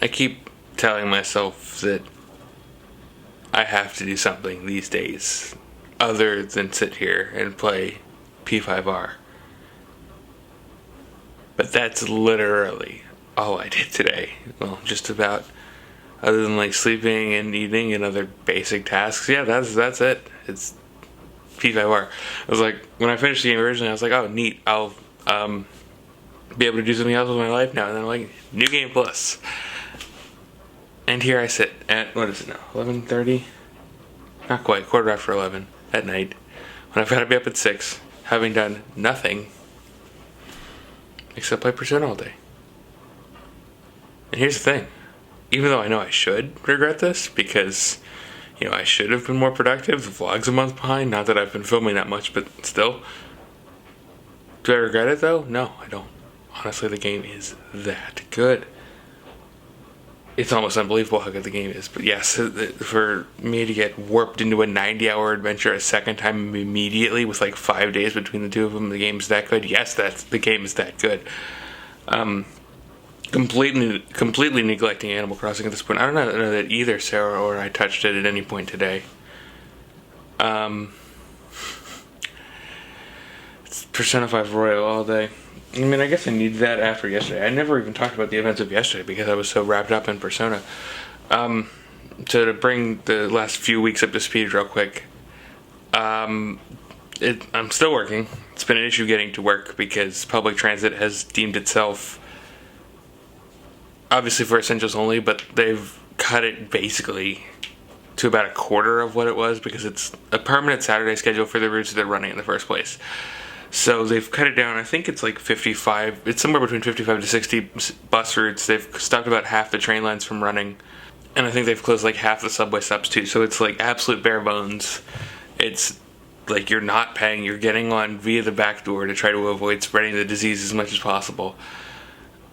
I keep telling myself that I have to do something these days other than sit here and play P5R. But that's literally all I did today. Well, just about. Other than like sleeping and eating and other basic tasks. Yeah, that's it. It's P5R. I was like, when I finished the game originally, I was like, oh, neat. I'll be able to do something else with my life now. And then I'm like, new game plus. And here I sit at, what is it now, 11:30? Not quite, 11:15 at night. When I've got to be up at 6, having done nothing except play Persona all day. And here's the thing. Even though I know I should regret this, because, I should have been more productive. The vlog's a month behind. Not that I've been filming that much, but still. Do I regret it, though? No, I don't. Honestly, the game is that good. It's almost unbelievable how good the game is. But yes, for me to get warped into a 90-hour adventure a second time immediately with like 5 days between the two of them, the game's that good. Yes, the game is that good. Completely neglecting Animal Crossing at this point. I don't know that either Sarah or I touched it at any point today. It's Persona 5 Royal all day. I mean, I guess I needed that after yesterday. I never even talked about the events of yesterday because I was so wrapped up in Persona. So to bring the last few weeks up to speed real quick, I'm still working. It's been an issue getting to work because public transit has deemed itself, obviously for essentials only, but they've cut it basically to about a quarter of what it was because it's a permanent Saturday schedule for the routes they're running in the first place. So they've cut it down. I think it's like 55. It's somewhere between 55 to 60 bus routes. They've stopped about half the train lines from running. And I think they've closed like half the subway stops too. So it's like absolute bare bones. It's like you're not paying. You're getting on via the back door to try to avoid spreading the disease as much as possible.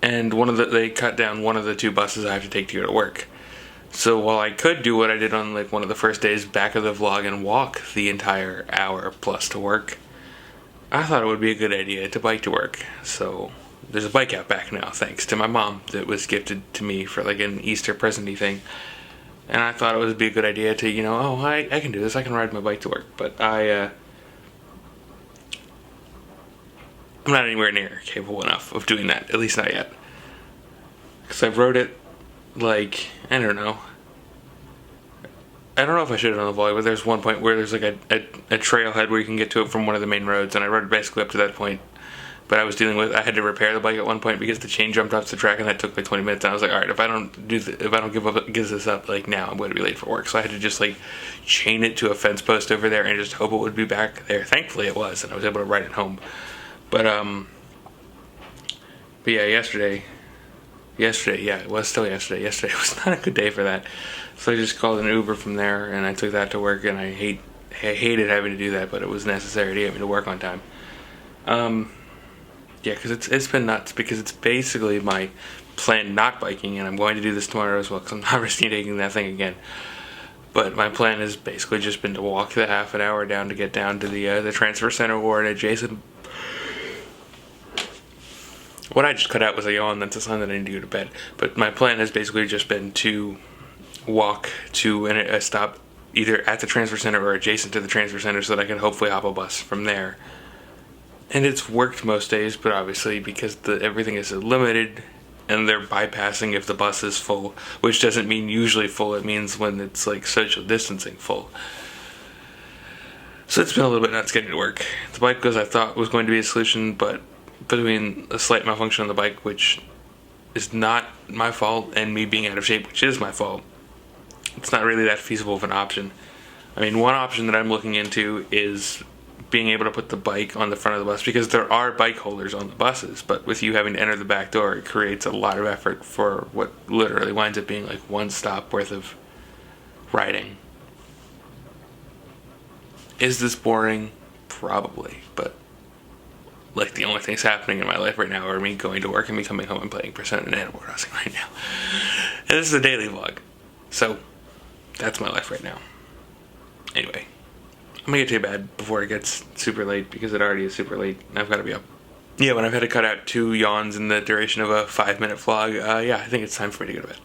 And they cut down one of the 2 buses I have to take to go to work. So while I could do what I did on like one of the first days back of the vlog and walk the entire hour plus to work, I thought it would be a good idea to bike to work. So there's a bike out back now, thanks to my mom, that was gifted to me for like an Easter present-y thing. And I thought it would be a good idea to, I can do this, I can ride my bike to work. But I'm not anywhere near capable enough of doing that, at least not yet. Because I rode it like, I don't know if I should have on the vlog, but there's one point where there's like a trailhead where you can get to it from one of the main roads, and I rode it basically up to that point. But I had to repair the bike at one point because the chain jumped off the track, and that took like 20 minutes. And I was like, all right, if I don't give this up like now, I'm going to be late for work. So I had to just like chain it to a fence post over there and just hope it would be back there. Thankfully, it was, and I was able to ride it home. But yeah, yesterday, yeah, it was still yesterday. Yesterday was not a good day for that. So I just called an Uber from there, and I took that to work, and I hated having to do that, but it was necessary to get me to work on time. Yeah, because it's been nuts, because it's basically my planned Nock biking, and I'm going to do this tomorrow as well, because I'm not risking taking that thing again. But my plan has basically just been to walk the half an hour down to get down to the transfer center or an adjacent. What I just cut out was a yawn. That's a sign that I need to go to bed. But my plan has basically just been to walk to a stop either at the transfer center or adjacent to the transfer center so that I can hopefully hop a bus from there. And it's worked most days, but obviously because everything is limited and they're bypassing if the bus is full, which doesn't mean usually full, it means when it's like social distancing full. So it's been a little bit nuts getting to work. The bike, as I thought, was going to be a solution, but between a slight malfunction on the bike, which is not my fault, and me being out of shape, which is my fault, it's not really that feasible of an option. I mean, one option that I'm looking into is being able to put the bike on the front of the bus, because there are bike holders on the buses, but with you having to enter the back door, it creates a lot of effort for what literally winds up being like one stop worth of riding. Is this boring? Probably, but like the only things happening in my life right now are me going to work and me coming home and playing Persona and Animal Crossing right now. And this is a daily vlog, so that's my life right now. Anyway, I'm gonna get to bed before it gets super late, because it already is super late and I've got to be up Yeah, when I've had to cut out 2 yawns in the duration of a 5-minute vlog, yeah, I think it's time for me to go to bed.